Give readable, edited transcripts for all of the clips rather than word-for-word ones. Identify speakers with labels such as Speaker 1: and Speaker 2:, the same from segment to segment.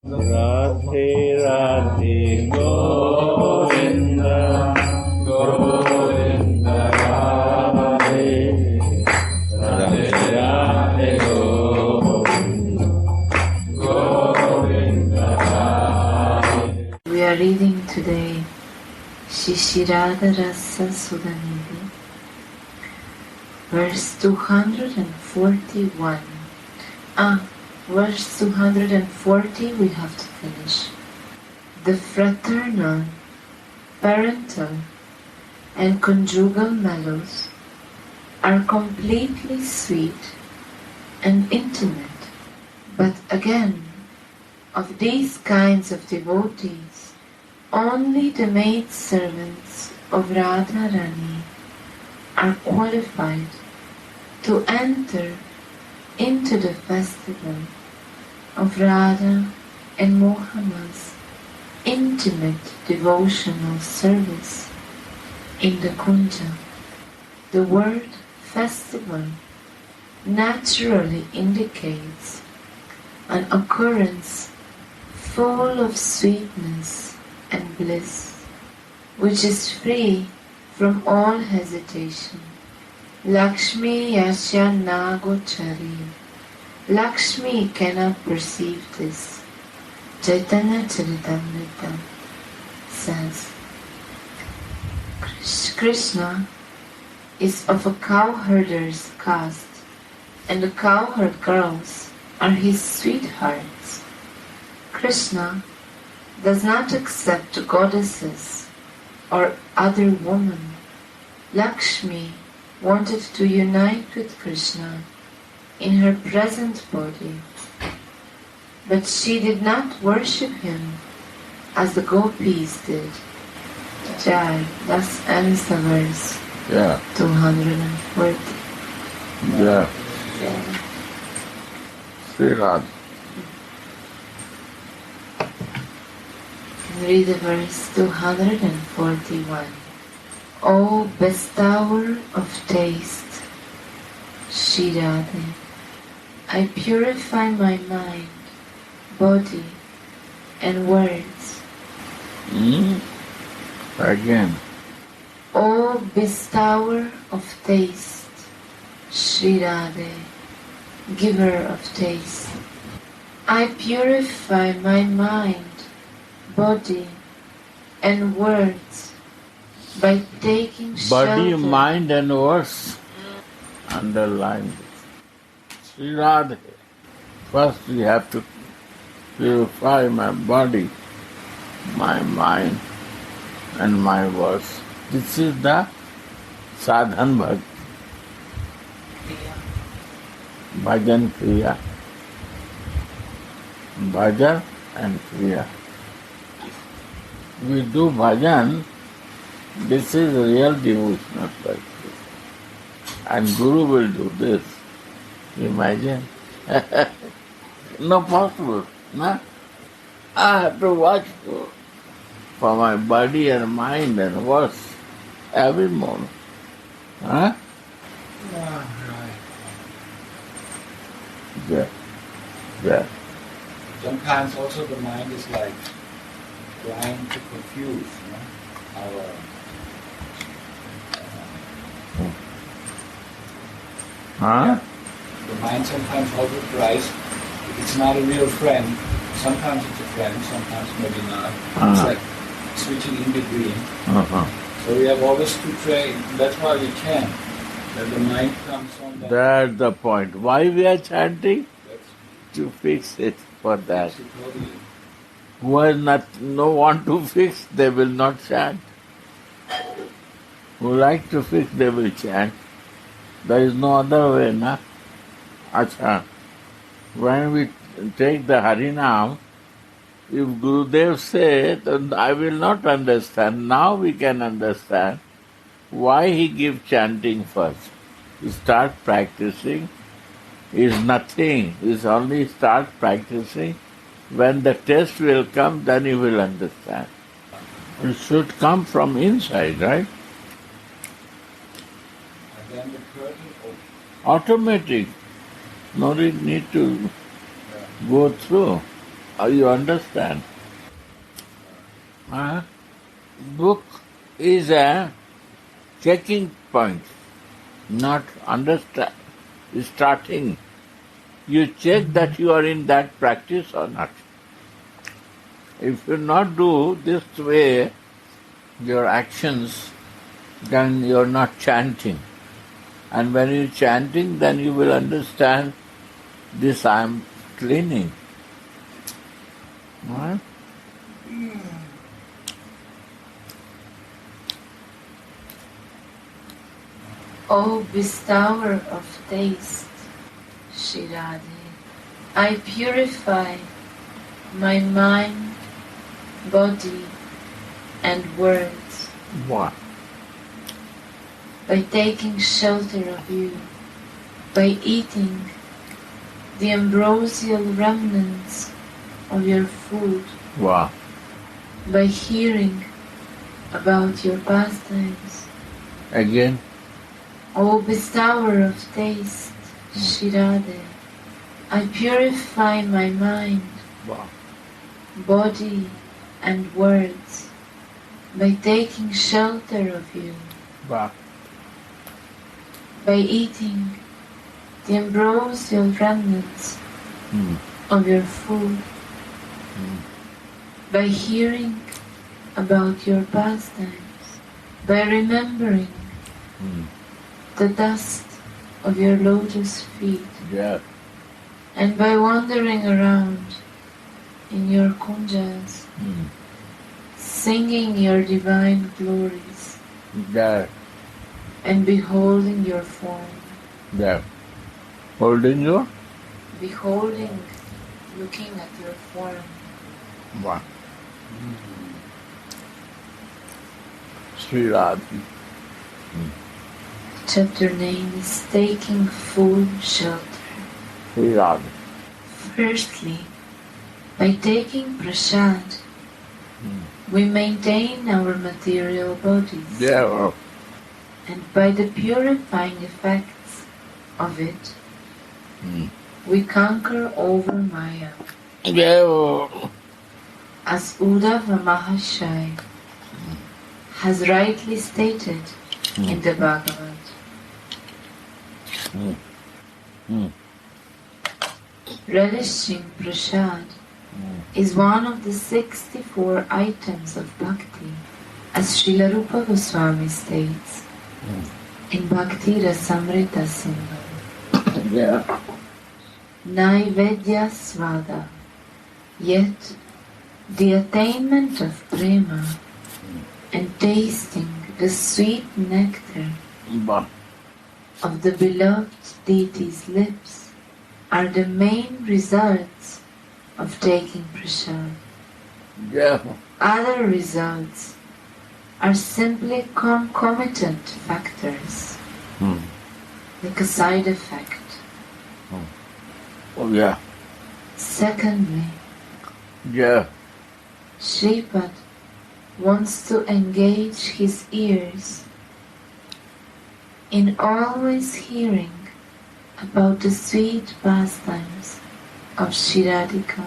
Speaker 1: Radhe Radhe Govinda Govinda Radhe Radhe Radhe Govinda Govinda Radhe.
Speaker 2: We are reading today Radha Rasa Sudhanidhi, verse 241. Verse 240 we have to finish. The fraternal, parental, and conjugal mellows are completely sweet and intimate, but again, of these kinds of devotees, only the maidservants of Radha Rani are qualified to enter into the festival of Radha and Mohan's intimate devotional service in the Kunja. The word festival naturally indicates an occurrence full of sweetness and bliss, which is free from all hesitation. Lakshmi Yasya Nagochari. Lakshmi cannot perceive this. Chaitanya Charitamrita says, Krishna is of a cowherder's caste, and the cowherd girls are his sweethearts. Krishna does not accept goddesses or other women. Lakshmi wanted to unite with Krishna in her present body, but she did not worship him as the gopis did. Jai, thus ends the verse 240.
Speaker 1: Yeah. Sri Radha.
Speaker 2: Read the verse 241. O bestower of taste, Shri Radha, I purify my mind, body, and words.
Speaker 1: Again.
Speaker 2: O bestower of taste, Shri Radha, giver of taste, I purify my mind, body, and words by taking
Speaker 1: Body,
Speaker 2: shelter.
Speaker 1: mind and words. Underline this. Sri Radha. First we have to purify my body, my mind and my words. This is the sadhan bhakti. Bhajan kriya. Bhajan and kriya. We do bhajan. This is real devotional practice. And Guru will do this. Imagine. No possible. No? I have to watch for my body and mind and words every moment. Huh?
Speaker 3: Right.
Speaker 1: Yeah. Yeah.
Speaker 3: Sometimes also the mind is like trying to confuse our
Speaker 1: Huh?
Speaker 3: the mind sometimes also tries, if it's not a real friend, sometimes it's a friend, sometimes maybe not. It's like switching in between. So we have always to train, that's why we can. That the mind comes on that.
Speaker 1: That's the point. Why we are chanting?
Speaker 3: That's
Speaker 1: To fix it for that.
Speaker 3: totally.
Speaker 1: Who has no want to fix, they will not chant. Who like to fix, they will chant. There is no other way, na? Acha. When we take the Harinam, if Gurudev said, then I will not understand. Now we can understand why he gives chanting first. You start practicing is nothing. Is only start practicing. When the test will come, then you will understand. It should come from inside, right?
Speaker 3: And then the curtain opens.
Speaker 1: Automatic. No need to go through. You understand? Book is a checking point, not starting. You check that you are in that practice or not. If you not do this way, your actions, then you are not chanting. And when you are chanting, then you will understand this I am cleaning. Right?
Speaker 2: O bestower of taste, Shri Radha, I purify my mind, body, and words
Speaker 1: What?
Speaker 2: by taking shelter of you, by eating the ambrosial remnants of your food,
Speaker 1: Wow.
Speaker 2: by hearing about your pastimes.
Speaker 1: Again?
Speaker 2: O bestower of taste, Shri Radha, I purify my mind,
Speaker 1: Wow.
Speaker 2: body, and words by taking shelter of you,
Speaker 1: Wow.
Speaker 2: by eating the ambrosial remnants of your food, by hearing about your pastimes, by remembering the dust of your lotus feet,
Speaker 1: Yeah.
Speaker 2: and by wandering around in your kunjas, singing your divine glories,
Speaker 1: Yeah.
Speaker 2: and beholding your form,
Speaker 1: Yeah. Holding your?
Speaker 2: beholding, looking at your form.
Speaker 1: Wow. Sri Radha.
Speaker 2: Chapter name is Taking Full Shelter.
Speaker 1: Sri Radha.
Speaker 2: Firstly, by taking prasad, we maintain our material bodies,
Speaker 1: Yeah. Well,
Speaker 2: and by the purifying effects of it, we conquer over Maya.
Speaker 1: yeah. Well,
Speaker 2: As Uddhava Mahashaya has rightly stated in the Bhagavad. Relishing prasad is one of the 64 items of bhakti, as Srila Rupa Goswami states in Bhakti Rasamrita Sindhu.
Speaker 1: yeah.
Speaker 2: Naivedya Svada, yet the attainment of prema and tasting the sweet nectar
Speaker 1: Wow.
Speaker 2: of the beloved deity's lips are the main results of taking prasad.
Speaker 1: Yeah.
Speaker 2: Other results are simply concomitant factors, like a side effect.
Speaker 1: Oh, yeah.
Speaker 2: Secondly,
Speaker 1: Yeah.
Speaker 2: Shripad wants to engage his ears in always hearing about the sweet pastimes of Shri Radhika.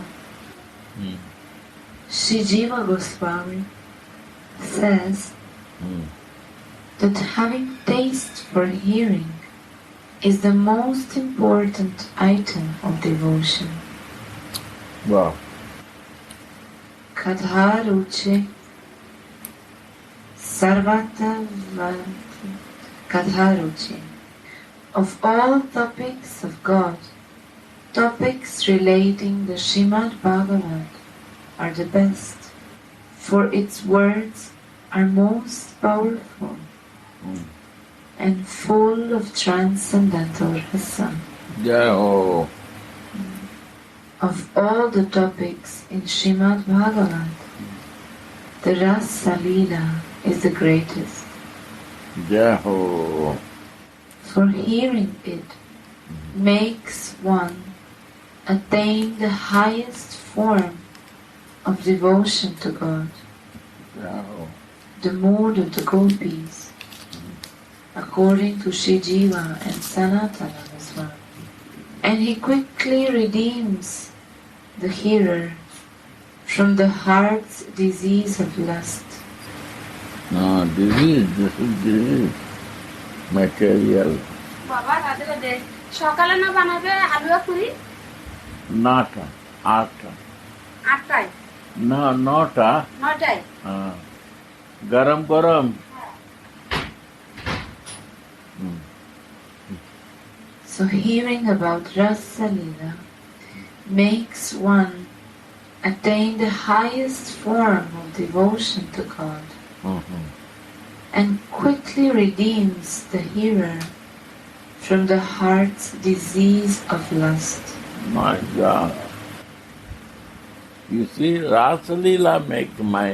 Speaker 2: Shri Jiva Goswami says that having taste for hearing is the most important item of devotion.
Speaker 1: Wow.
Speaker 2: Kadharuche Sarvata Vati Kadharuche. Of all topics of God, topics relating the Srimad Bhagavat are the best, for its words are most powerful and full of transcendental rasa.
Speaker 1: Yeah. Oh.
Speaker 2: Of all the topics in Srimad Bhagavat, the Rasa Leela is the greatest.
Speaker 1: Yeah. Oh.
Speaker 2: For hearing it makes one attain the highest form of devotion to God,
Speaker 1: Yeah. Oh.
Speaker 2: the mood of the gopis, according to Shri Jiva and Sanatana Goswami. And he quickly redeems the hearer from the heart's disease of lust.
Speaker 1: No, this is disease. Material.
Speaker 4: বাবা রাধে রাধে সকালে না বানাবে হালুয়া Puri
Speaker 1: Nata. Atta.
Speaker 4: 8টায়
Speaker 1: No, nota.
Speaker 4: 9টায়
Speaker 1: Garam garam.
Speaker 2: So hearing about Rasa Lila makes one attain the highest form of devotion to God and quickly redeems the hearer from the heart's disease of lust.
Speaker 1: My God. You see, Rasa Leela makes my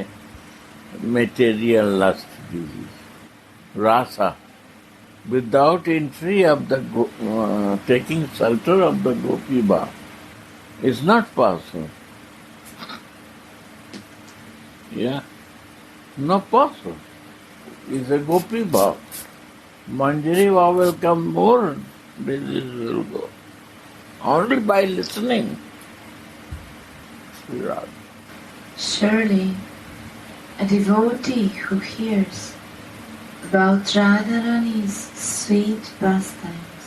Speaker 1: material lust disease. Rasa. Without entry of the taking shelter of the Gopi Bhav, it's not possible. Yeah, not possible. It's a Gopi Bhav. Manjari Bhav will come more, disease will go. Only by listening. Sri Radha.
Speaker 2: Surely, a devotee who hears about Radharani's sweet pastimes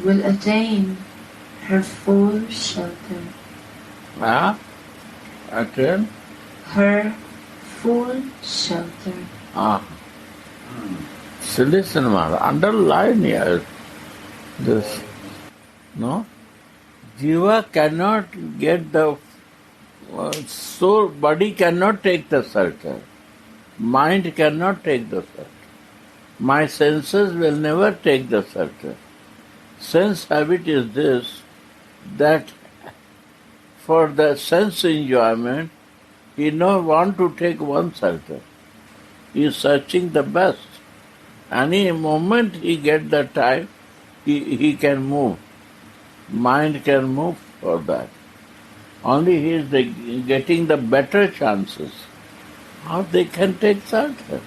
Speaker 2: will attain her full shelter.
Speaker 1: Attain?
Speaker 2: Her full shelter.
Speaker 1: So listen, Mara, underline here this. No? Jiva cannot get the soul, body cannot take the shelter. Mind cannot take the shelter. My senses will never take the shelter. Sense habit is this, that for the sense enjoyment, he no want to take one shelter. He is searching the best. Any moment he get the time, he can move. Mind can move for that. Only he is getting the better chances. How they can take shelter?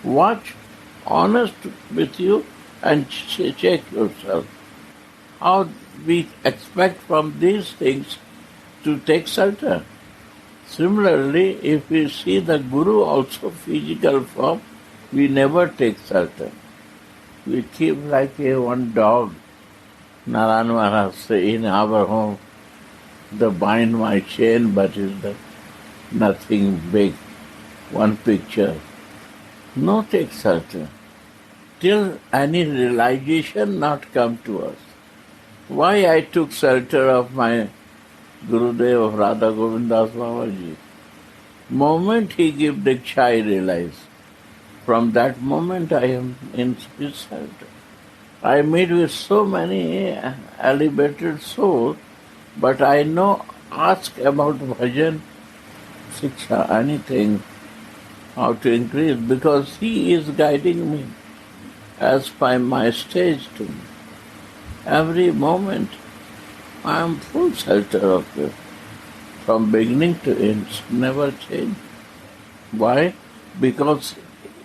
Speaker 1: Watch, honest with you, and check yourself. How we expect from these things to take shelter. Similarly, if we see the Guru also physical form, we never take shelter. We keep like one dog. Narayan Maharaj say, in our home, the bind my chain, but is the nothing big. One picture. No take shelter. Till any realization not come to us. Why I took shelter of my Gurudev of Radha Govindas Babaji? Moment he give Diksha, I realize. From that moment I am in his shelter. I meet with so many elevated souls, but I know, ask about bhajan, shiksha, anything, how to increase, because he is guiding me as by my stage to me. Every moment I am full shelter of you. From beginning to end, never change. Why? Because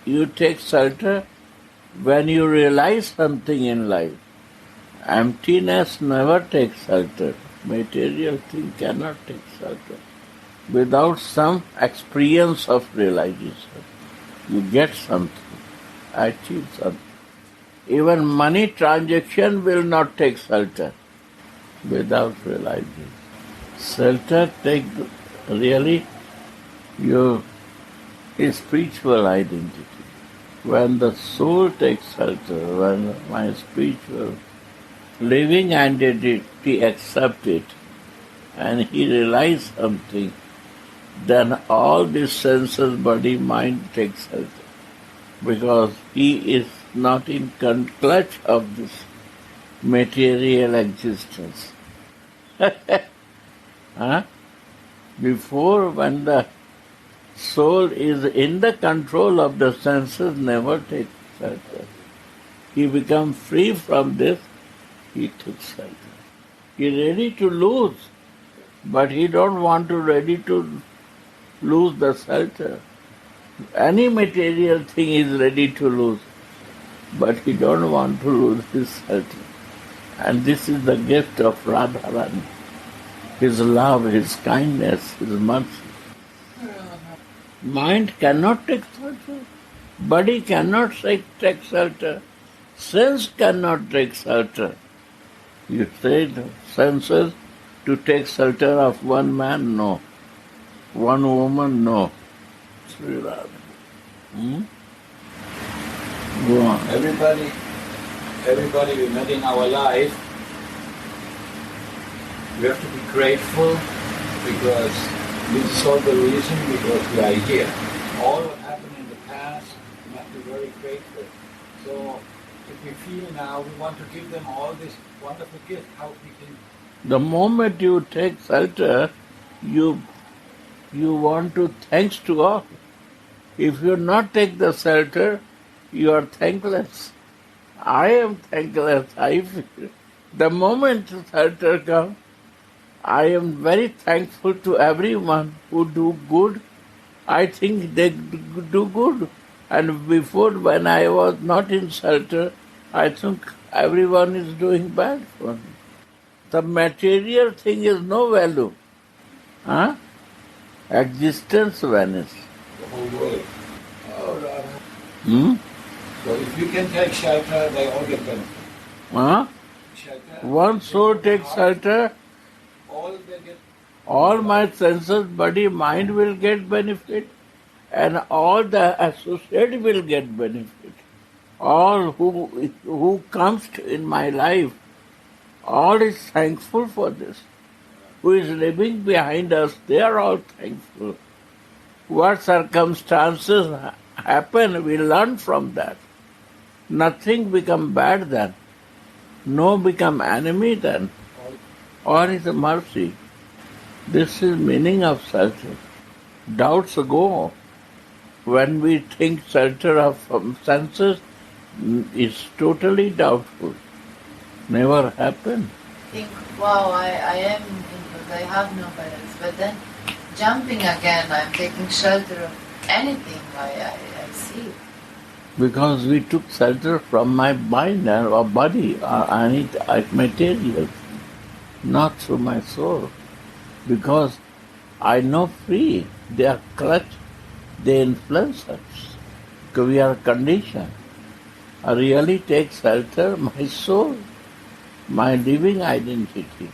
Speaker 1: you take shelter when you realize something in life. Emptiness never takes shelter. Material thing cannot take shelter. Without some experience of realization, you get something, achieve something. Even money transaction will not take shelter without realizing. Shelter take really your spiritual identity. When the soul takes shelter, when my spiritual living identity accepts it, and he realizes something, then all these senses, body, mind takes shelter. Because he is not in clutch of this material existence. Before, when the soul is in the control of the senses, never takes shelter. He becomes free from this, he took shelter. He is ready to lose, but he don't want to ready to lose the shelter. Any material thing is ready to lose, but he don't want to lose his shelter. And this is the gift of Radharani. His love, His kindness, His mercy. Mind cannot take shelter. Body cannot take shelter. Sense cannot take shelter. You say senses to take shelter of one man? No. One woman? No. Sri Radha. Go on.
Speaker 3: Everybody we met in our life, we have to be grateful because this is all the reason because we are here. All what happened in the past, we have to be very grateful. So if we feel now we want to give them all this wonderful gift, how we can...
Speaker 1: The moment you take shelter, you want to thanks to all. If you not take the shelter, you are thankless. I am thankless. I feel. The moment shelter comes, I am very thankful to everyone who do good. I think they do good. And before, when I was not in shelter, I think everyone is doing bad for me. The material thing is no value. Huh? Existence vanishes.
Speaker 3: The whole world. Oh, Radha. So if you can take shelter, they all get benefit.
Speaker 1: Huh?
Speaker 3: Shelter.
Speaker 1: One soul takes shelter,
Speaker 3: All they get.
Speaker 1: all my senses, body, mind will get benefit, and all the associate will get benefit. All who comes in my life, all is thankful for this. Who is living behind us, they are all thankful. What circumstances happen, we learn from that. Nothing become bad then. No become enemy then. All is a mercy. This is meaning of shelter. Doubts go. When we think shelter of senses is totally doubtful. Never happen.
Speaker 2: Think, wow, I am input, I have no parents. But then jumping again, I'm taking shelter of anything I see.
Speaker 1: Because we took shelter from my mind or body or any material, not through my soul. Because I know free, they are clutch, they influence us. Because we are conditioned. I really take shelter, my soul, my living identity.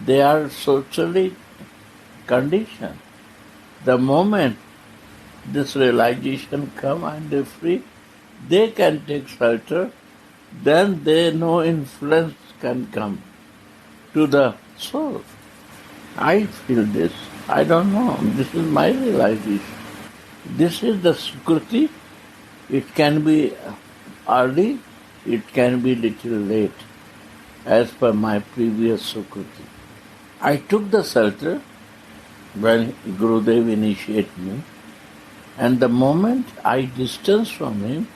Speaker 1: They are socially conditioned. The moment this realization come and they free, they can take shelter, then they no influence can come to the soul. I feel this. I don't know. This is my realization. This is the Sukruti. It can be early, it can be little late, as per my previous Sukruti. I took the shelter when Gurudev initiated me, and the moment I distance from him,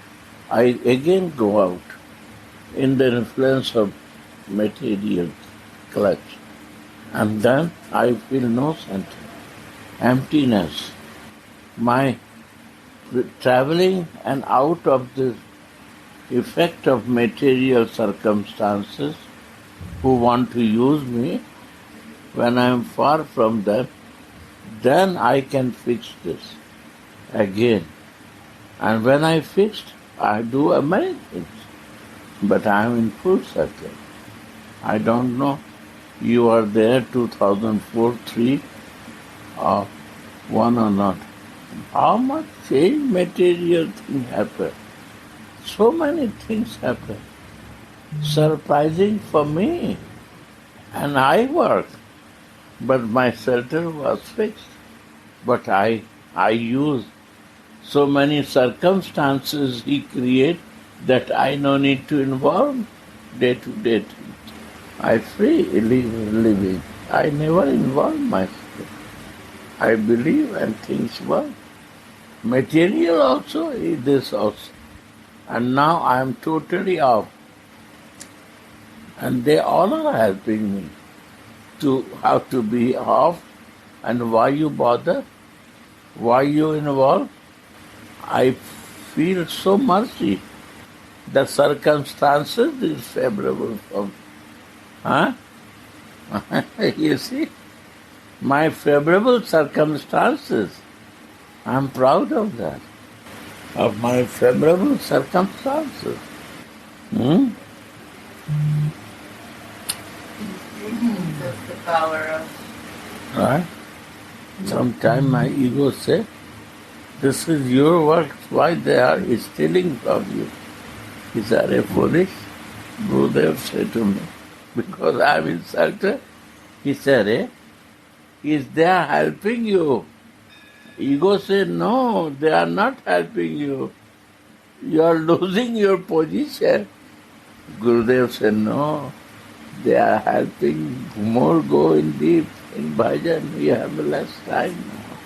Speaker 1: I again go out in the influence of material clutch. And then I feel no center, emptiness. My traveling and out of the effect of material circumstances who want to use me, when I am far from them, then I can fix this again. And when I fixed, I do many things. But I am in full circle. I don't know. You are there 2004, 3, or 1 or not. How much change material thing happened? So many things happen. Surprising for me. And I work. But my shelter was fixed. But I use so many circumstances he create that I no need to involve day to day things. I free living. I never involve myself. I believe and things work. Material also is this also. And now I am totally off. And they all are helping me to how to be off and why you bother, why you involve. I feel so mercy. The circumstances is favorable for me. Huh? You see? my favorable circumstances. I'm proud of that, of my favorable circumstances.
Speaker 2: That's the power of.
Speaker 1: Right? Sometimes my ego says, this is your work, why they are stealing from you? Is that a foolish? Gurudev said to me, because I'm insulted. He said, is they are helping you? Ego said, no, they are not helping you. You are losing your position. Gurudev said, no, they are helping. More go in deep in bhajan. You have less time now.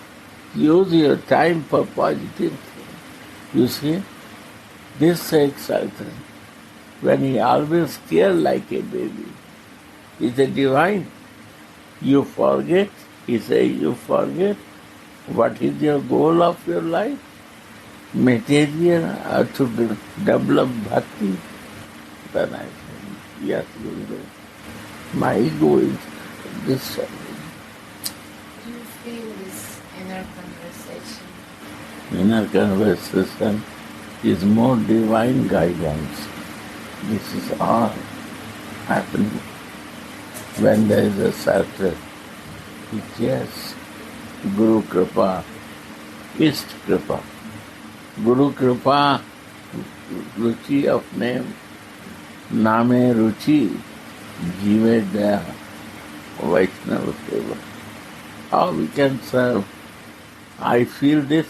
Speaker 1: Use your time for positive things. You see, this excitement, when he always scared like a baby, is a divine. You forget, he says, you forget what is your goal of your life? Material or to develop bhakti? Then I said, yes, Gurudev. My ego is disturbing.
Speaker 2: Do you feel this inner conversation?
Speaker 1: Inner conversation is more divine guidance. This is all happening when there is a circle. It's yes, Guru Kripa, Ist Kripa. Guru Kripa, Ruchi of name, Name Ruchi, Jive Daya, Vaishnava Seva. How we can serve? I feel this.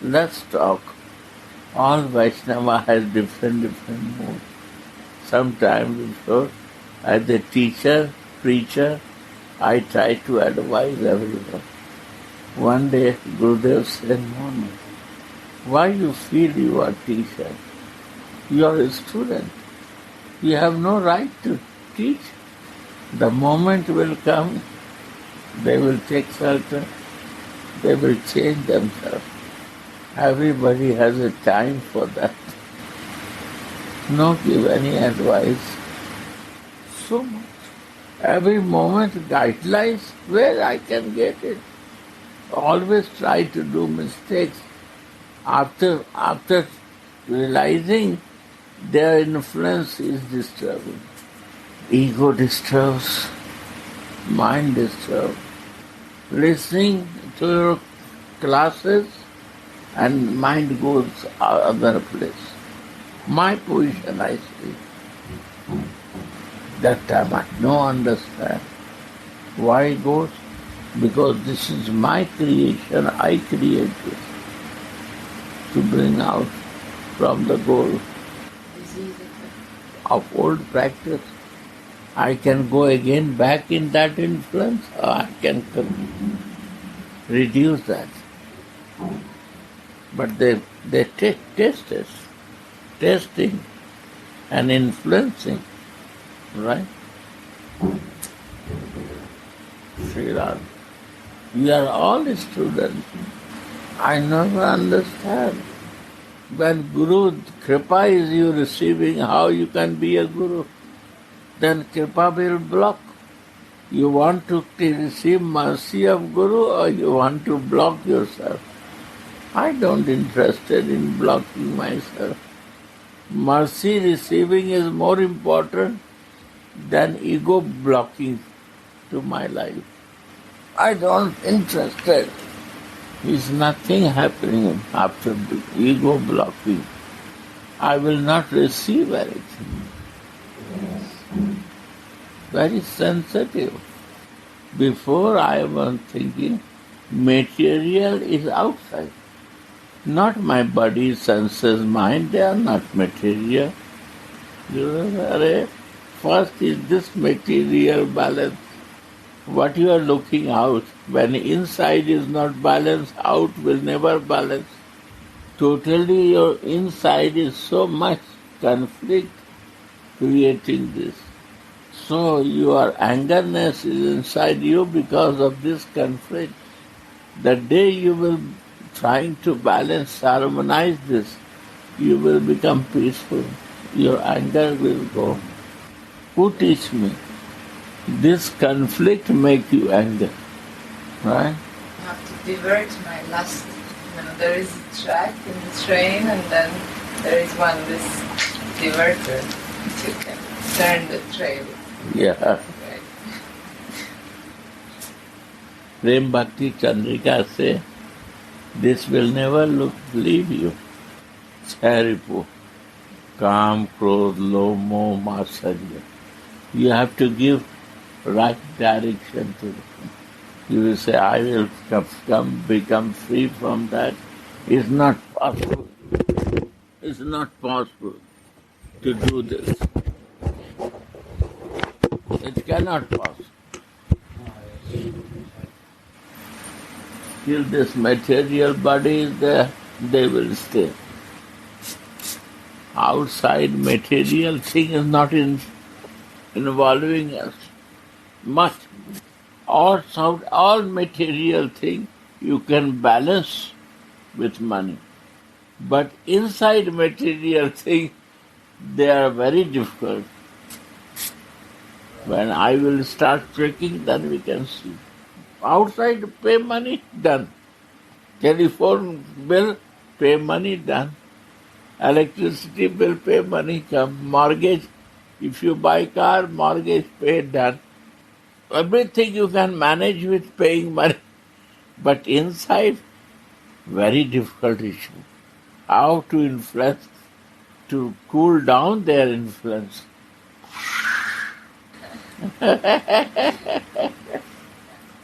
Speaker 1: Let's talk. All Vaishnava has different moods. Sometimes before, as a teacher, preacher, I try to advise everyone. One day Gurudev said, no. Why you feel you are teacher? You are a student. You have no right to teach. The moment will come, they will take shelter, they will change themselves. Everybody has a time for that. No give any advice. So much. Every moment guidelines, where I can get it. Always try to do mistakes. After realizing their influence is disturbing. Ego disturbs, mind disturbs. Listening to your classes and mind goes other place. My position, I see. That time I don't understand why it goes. Because this is my creation, I create this to bring out from the goal of old practice. I can go again back in that influence, or I can reduce that. But they test us, testing and influencing, right? Sri Radha. We are all students. I never understand. When Guru Kripa is you receiving, how you can be a Guru? Then Kripa will block. You want to receive mercy of Guru or you want to block yourself? I don't interested in blocking myself. Mercy receiving is more important than ego blocking to my life. I don't interested. Is nothing happening after the ego blocking. I will not receive anything. Very sensitive. Before I was thinking material is outside. Not my body, senses, mind, they are not material. First is this material balance. What you are looking out, when inside is not balanced, out will never balance. Totally your inside is so much conflict creating this. So your angerness is inside you because of this conflict. The day you will trying to balance, harmonize this, you will become peaceful. Your anger will go. Who teach me? This conflict make you angry. right?
Speaker 2: I have to divert my lust. There is a track in the train, and then there is this diverter. You can turn the trail.
Speaker 1: Yeah.
Speaker 2: Right.
Speaker 1: Prem Bhakti Chandrika say, this will never leave you. Charipu, Kam, Krodh, Lobh, Moh, Matsarya. You have to give right direction to it. You will say, I will become free from that. It's not possible. It's not possible to do this. It cannot possible. Till this material body is there, they will stay. Outside material thing is not involving us much. All material thing you can balance with money. But inside material thing, they are very difficult. When I will start checking, then we can see. Outside, pay money, done. Telephone bill, pay money, done. Electricity bill, pay money, come. Mortgage, if you buy car, mortgage, pay, done. Everything you can manage with paying money. But inside, very difficult issue. How to influence, to cool down their influence.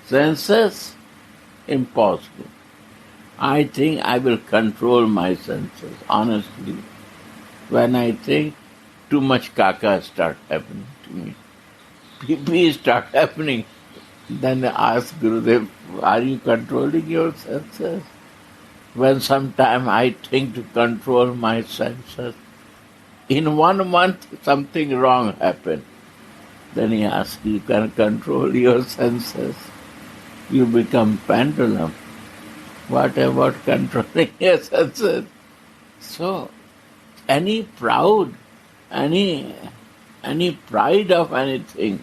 Speaker 1: Senses, impossible. I think I will control my senses, honestly. When I think, too much kaka start happening to me. PP start happening. Then I ask Gurudev, are you controlling your senses? When sometime I think to control my senses, in 1 month something wrong happened. Then he asks, you can control your senses. You become pendulum. What about controlling your senses? So, any pride of anything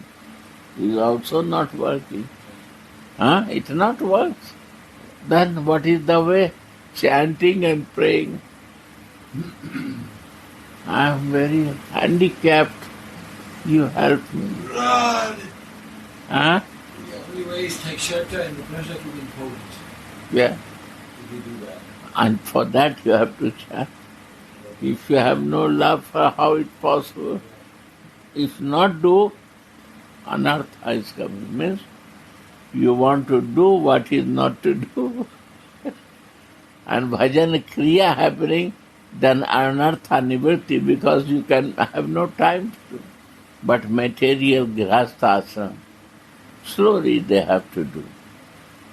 Speaker 1: is also not working. It not works. Then what is the way? Chanting and praying. I am very handicapped. You help me.
Speaker 3: The only way is take shelter in the presence of imposed.
Speaker 1: Yeah.
Speaker 3: If you do that.
Speaker 1: And for that you have to chant. If you have no love, for how it possible? If not do, anartha is coming. Means you want to do what is not to do. And bhajan kriya happening, then anartha nivritti, because you can have no time to do. But material grihastha ashram, slowly they have to do.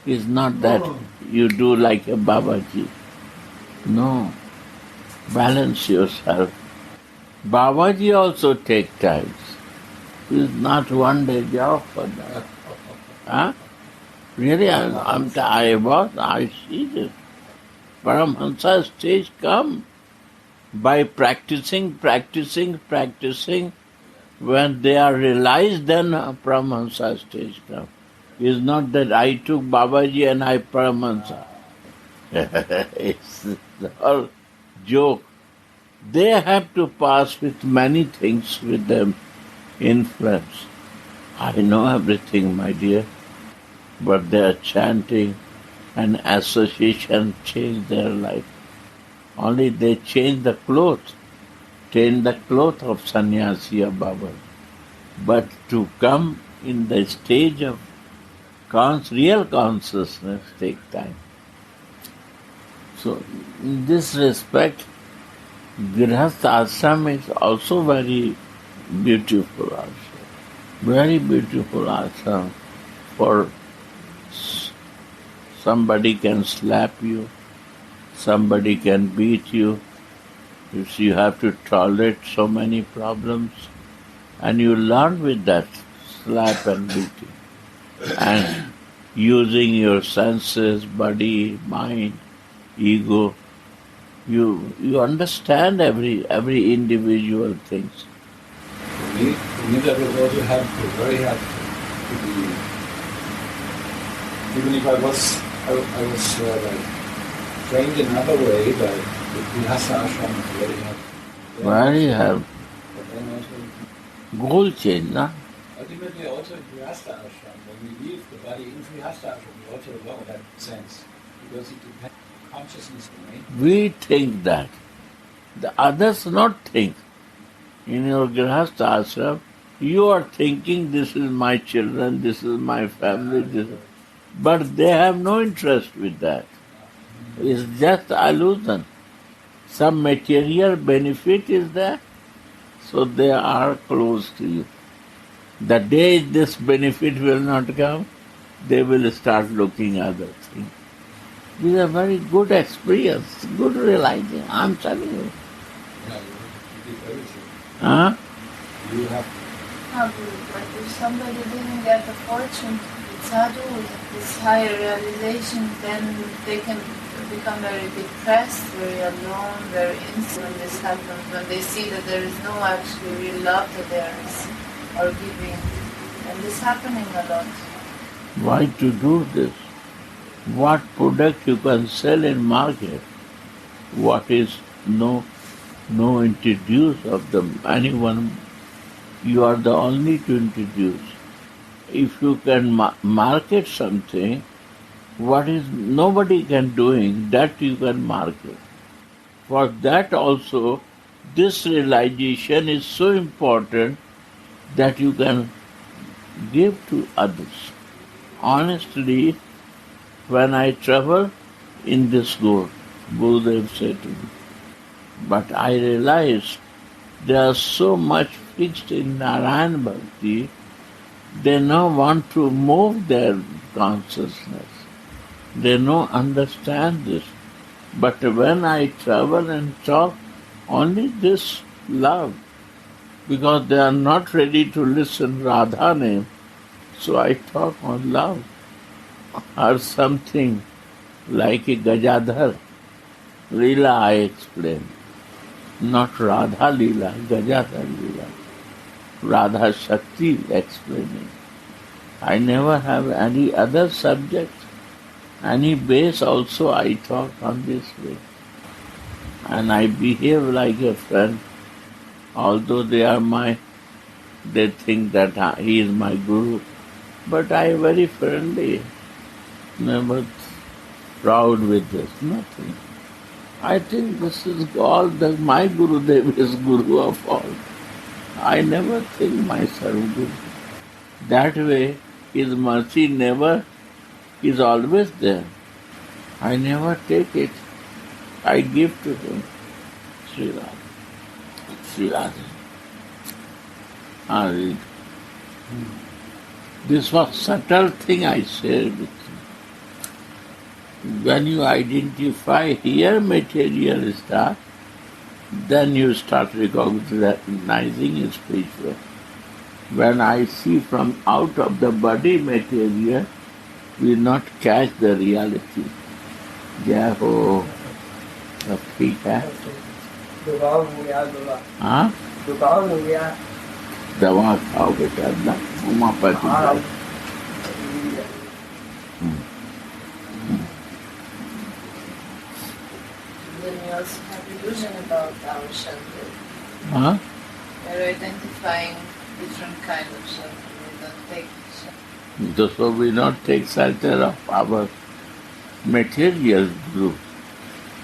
Speaker 1: It's not that you do like a Babaji. No. Balance yourself. Babaji also take times. It's not one day job for that. Really, I see this. Paramahansa stage come by practicing. When they are realized, then Paramahansa stage come. It's not that I took Babaji and I Paramahansa. It's all joke. They have to pass with many things with them influence. I know everything, my dear, but their chanting and association change their life. Only they change the clothes of sannyasi or Baba. But to come in the stage of real consciousness takes time. So, in this respect, Grihastha ashram is also very beautiful ashram. Very beautiful ashram. For somebody can slap you, somebody can beat you. You have to tolerate so many problems, and you learn with that slap and beating. And using your senses, body, mind, ego, you understand every individual things.
Speaker 3: For me that was also helpful, very helpful, to be even if I was like trained in another way, but the Grihastha ashram is very hard.
Speaker 1: Very hard.
Speaker 3: But then also,
Speaker 1: Goal change, na?
Speaker 3: ultimately also in Grihastha ashram, when we leave the body in Grihastha ashram, we also allow that sense, because it depends on consciousness, right?
Speaker 1: We think that. The others not think. In your Grihastha ashram, you are thinking, this is my children, this is my family, but they have no interest with that. It's just illusion. Some material benefit is there, so they are close to you. The day this benefit will not come, they will start looking other things. These are very good experience, good realizing. I'm telling you.
Speaker 3: Yeah, you did everything.
Speaker 1: Huh?
Speaker 3: You have
Speaker 2: But if somebody didn't get the fortune to be sadhu with this higher realization, then they can become very depressed, very alone, very insane when this happens, when they see that there is no actually real love that they are receiving or giving. And this is happening a lot.
Speaker 1: Why to do this? What product you can sell in market? What is no introduce of them anyone? You are the only to introduce. If you can market something, what is nobody can doing, that you can market. For that also, this realization is so important that you can give to others. Honestly, when I travel in this road, Gurudev said to me, but I realized they are so much fixed in Narayan Bhakti, they now want to move their consciousness. They don't understand this. But when I travel and talk, only this love, because they are not ready to listen Radha name, so I talk on love. Or something like a Gajadhar Leela I explain. Not Radha Leela, Gajadhar Leela. Radha Shakti explaining. I never have any other subject, any base also I talk on this way. And I behave like a friend, although they think that he is my guru, but I am very friendly, never proud with this, nothing. I think this is all that my Gurudev is Guru of all. I never think myself Guru. That way, his mercy never is always there. I never take it. I give to him. Sri Radha. Sri Radha. I read. This was subtle thing I shared with you. When you identify here material stuff, then you start recognizing spiritual. When I see from out of the body material, we not catch the reality. जय हो, सब ठीक है?
Speaker 5: दुकान हो गया दवा।
Speaker 1: हाँ?
Speaker 5: दुकान हो गया।
Speaker 1: दवा खाओ बेटा, ना होम्योपैथी खाओ।
Speaker 2: Then we also have illusion about our shelter.
Speaker 1: हाँ?
Speaker 2: We're identifying different kind of shelter. We don't take shelter.
Speaker 1: So we not take shelter of our material group.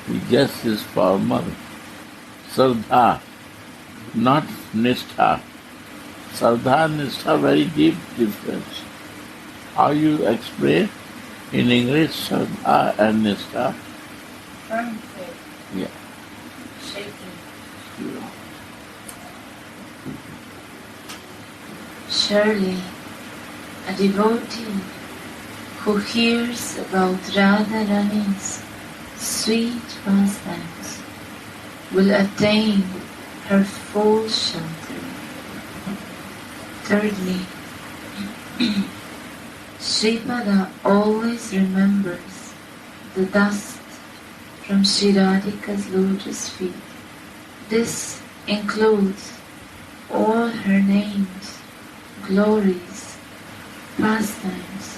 Speaker 1: We just is formal. Sardha, not Nishtha. Sardha and Nishtha, very deep difference. How you explain in English Sardha and Nishtha?
Speaker 2: Firm faith,
Speaker 1: Yeah.
Speaker 2: shaking.
Speaker 1: Yeah.
Speaker 2: Surely, a devotee who hears about Radharani's sweet pastimes will attain her full shelter. Thirdly, Sripada always remembers the dust from Sri Radhika's lotus feet. This includes all her names, glories, pastimes,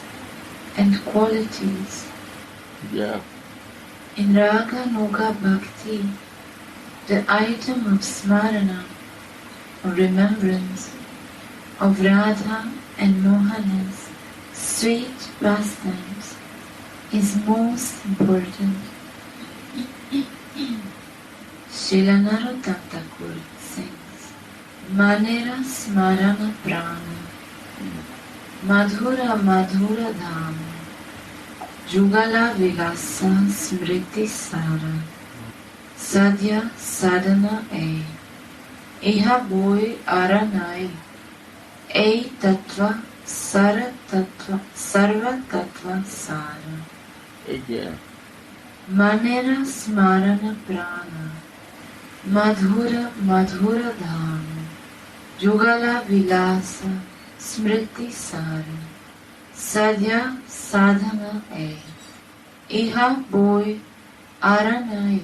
Speaker 2: and qualities.
Speaker 1: Yeah.
Speaker 2: In Raga Nuga Bhakti, the item of smarana, or remembrance, of Radha and Mohan's sweet pastimes is most important. Srila Narottam Thakur sings, Manera Smarana Prana, Madhura Madhura Dham, Jugala Vilasa Smriti Sara, Sadhya Sadhana E, Iha Boy Aranai, E Tattva Sara Tattva Sarva Tattva Sara.
Speaker 1: Again.
Speaker 2: Manera Smarana Prana, Madhura Madhura Dham, Jugala Vilasa Smriti Sara, Sadhya Sadhana E, Iha Boy Aranai,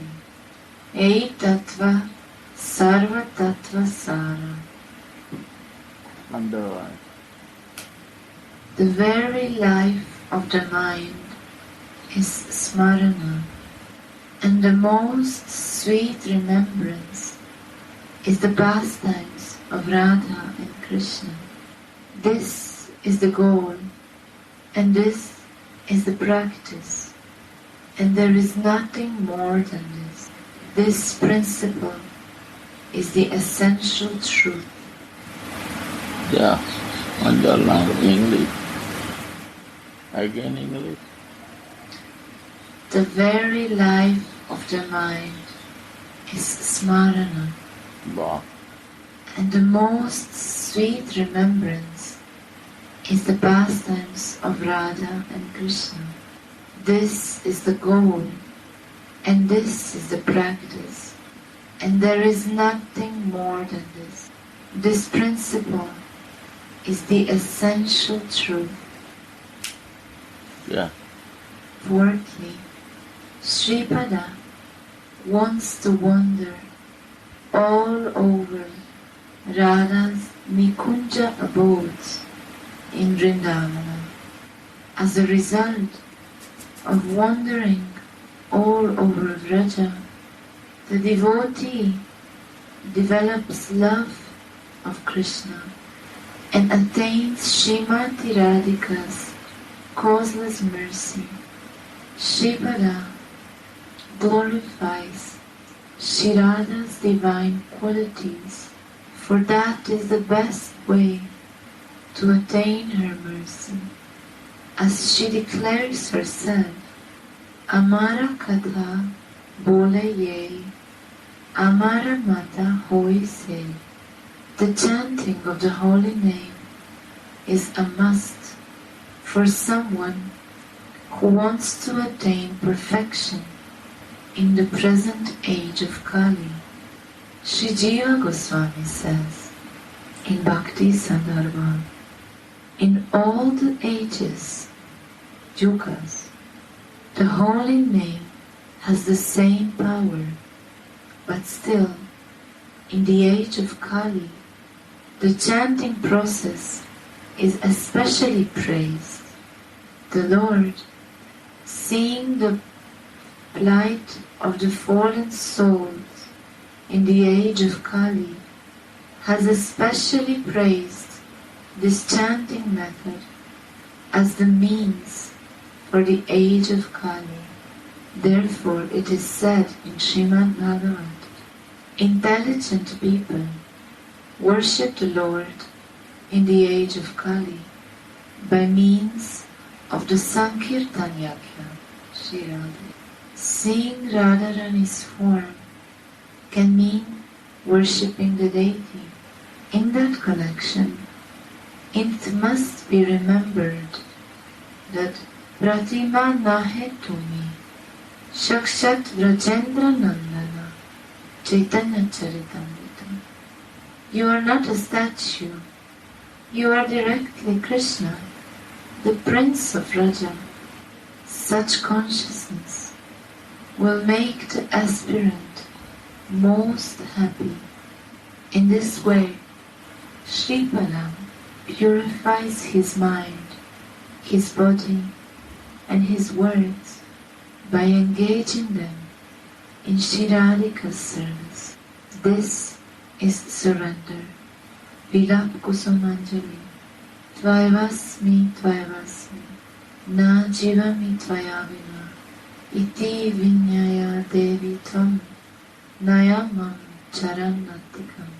Speaker 2: E Tattva Sarva Tattva Sara.
Speaker 1: Underline.
Speaker 2: The very life of the mind is smarana, and the most sweet remembrance is the pastimes of Radha and Krishna. This is the goal, and this is the practice, and there is nothing more than this. This principle is the essential truth.
Speaker 1: Yeah. Underline English. Again English.
Speaker 2: The very life of the mind is smarana,
Speaker 1: Wow.
Speaker 2: and the most sweet remembrance is the pastimes of Radha and Krishna. This is the goal, and this is the practice, and there is nothing more than this. This principle is the essential truth.
Speaker 1: Yeah.
Speaker 2: Fourthly, Sripada wants to wander all over Radha's Nikunja abodes in Vrindavana. As a result of wandering all over Vraja, the devotee develops love of Krishna and attains Srimati Radhika's causeless mercy. Sripada glorifies Shri Radha's divine qualities, for that is the best way to attain her mercy. As she declares herself, Amara Katha Bole Ye, Amara Mata Hoi Se. The chanting of the holy name is a must for someone who wants to attain perfection in the present age of Kali. Sri Jiva Goswami says in Bhakti Sandarbha, in all the ages, yugas, the holy name has the same power, but still, in the age of Kali, the chanting process is especially praised. The Lord, seeing the plight of the fallen souls in the age of Kali, has especially praised this chanting method as the means for the age of Kali. Therefore it is said in Srimad Bhagavat, intelligent people worship the Lord in the age of Kali by means of the Sankirtan Yajna, Shri Radha. Seeing Radharani's form can mean worshipping the deity. In that connection, it must be remembered that Pratima Nahe Tumi Shakshat Vrajendra Nandana Chaitanya Charitamrita. You are not a statue, you are directly Krishna, the Prince of Raja. Such consciousness will make the aspirant most happy. In this way, Sripada purifies his mind, his body, and his words by engaging them in Shri Radhika's service. This is surrender. Vilap Kusumanjali. Tvayavasmi Tvayavasmi. Na jivami Tvayavina. Iti vinyaya devi tvam. Nayamam charannatikam.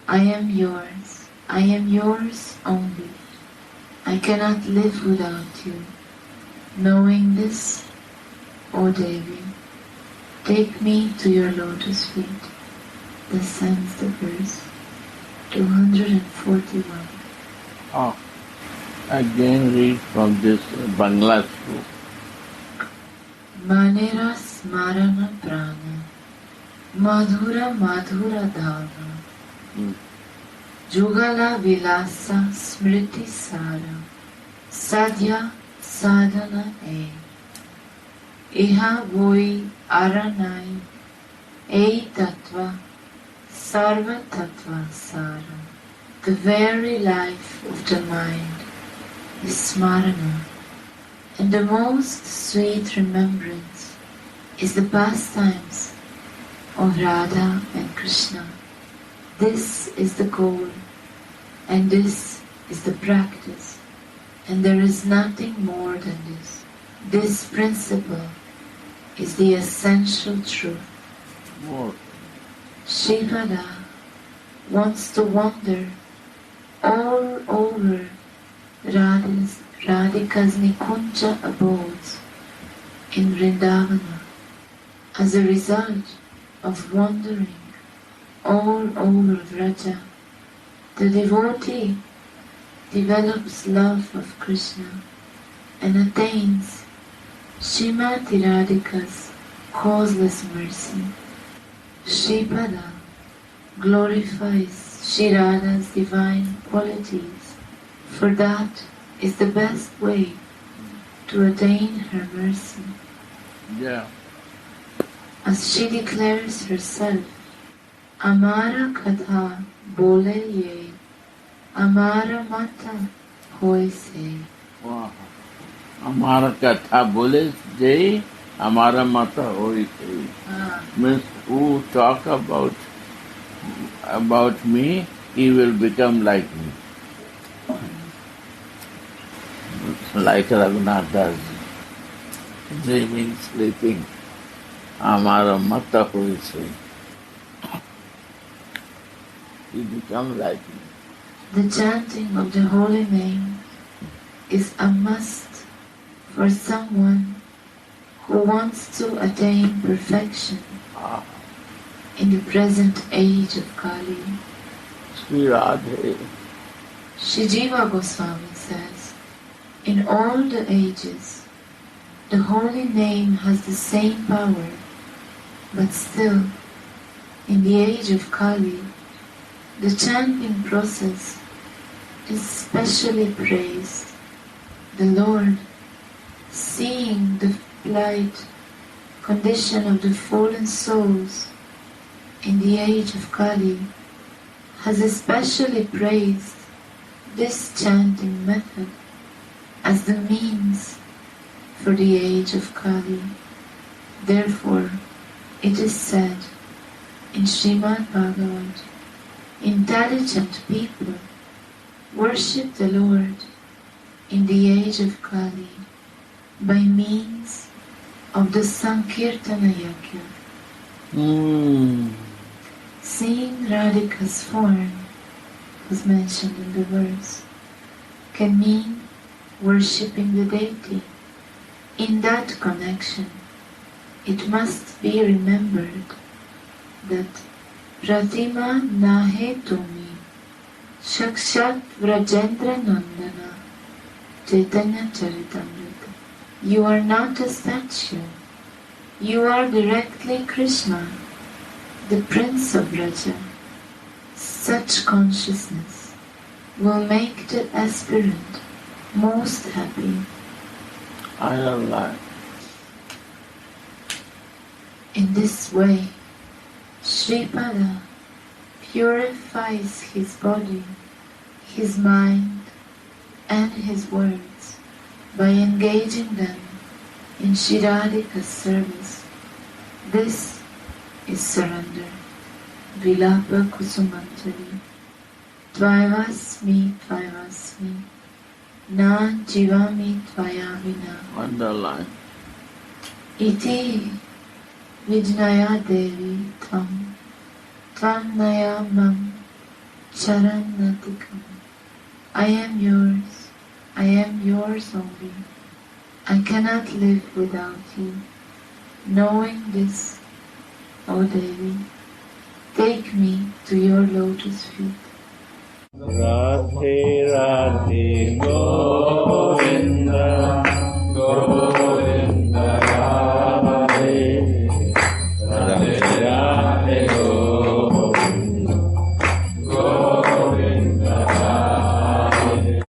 Speaker 2: I am yours. I am yours only. I cannot live without you. Knowing this, O Devi, take me to your lotus feet. Thus ends the verse 241.
Speaker 1: Oh, again read from this Bangla book.
Speaker 2: Manera smarana prana, madhura madhura dhana, jugala vilasa smriti sara, sadhya sadhana e. Iha voi aranai, ei tattva, sarva tattva sara. The very life of the mind is smarana, and the most sweet remembrance is the pastimes of Radha and Krishna. This is the goal, and this is the practice, and there is nothing more than this. This principle is the essential truth.
Speaker 1: More.
Speaker 2: Shivala wants to wander all over Radhika's Nikunja abodes in Vrindavana. As a result of wandering all over Vraja, the devotee develops love of Krishna and attains Srimati Radhika's causeless mercy. Shripada glorifies Shri Radha's divine qualities, for that is the best way to attain her mercy.
Speaker 1: Yeah.
Speaker 2: As she declares herself, Amara Katha Bole Ye, Amara Mata Hoy Se.
Speaker 1: Wow. हमारा कथा बोले जय हमारा माता होई थी. Means who talk about me, he will become like me. Like Raghunath does. Dreaming, sleeping. हमारा माता होई थी. He become like me.
Speaker 2: The chanting of the holy name is a must for someone who wants to attain perfection in the present age of Kali.
Speaker 1: Sri Radha.
Speaker 2: Shri Jiva Goswami says, in all the ages, the holy name has the same power, but still, in the age of Kali, the chanting process is specially praised. The Lord, seeing the plight, condition of the fallen souls in the age of Kali, has especially praised this chanting method as the means for the age of Kali. Therefore, it is said in Srimad Bhagavad, intelligent people worship the Lord in the age of Kali by means of the Sankirtana Yajna. Seeing Radhika's form, was mentioned in the verse, can mean worshipping the deity. In that connection, it must be remembered that Pratima Nahe Tumi Shakshat Vrajendra Nandana Chaitanya Charitamrita. You are not a statue. You are directly Krishna, the Prince of Vraja. Such consciousness will make the aspirant most happy.
Speaker 1: I don't like.
Speaker 2: In this way, Shripada purifies his body, his mind, and his words by engaging them in Shiradika's service. This is surrender. Vilapa Kusumantali. Tvayavasmi, Tvayavasmi. Na Jivami Tvayavina.
Speaker 1: Underline.
Speaker 2: Iti Vijnaya Devi Tvam. Tvam Naya Mam Charanatikam. I am yours. I am yours only. I cannot live without you. Knowing this, O Devi, take me to your lotus feet.
Speaker 1: Radhe Radhe Go.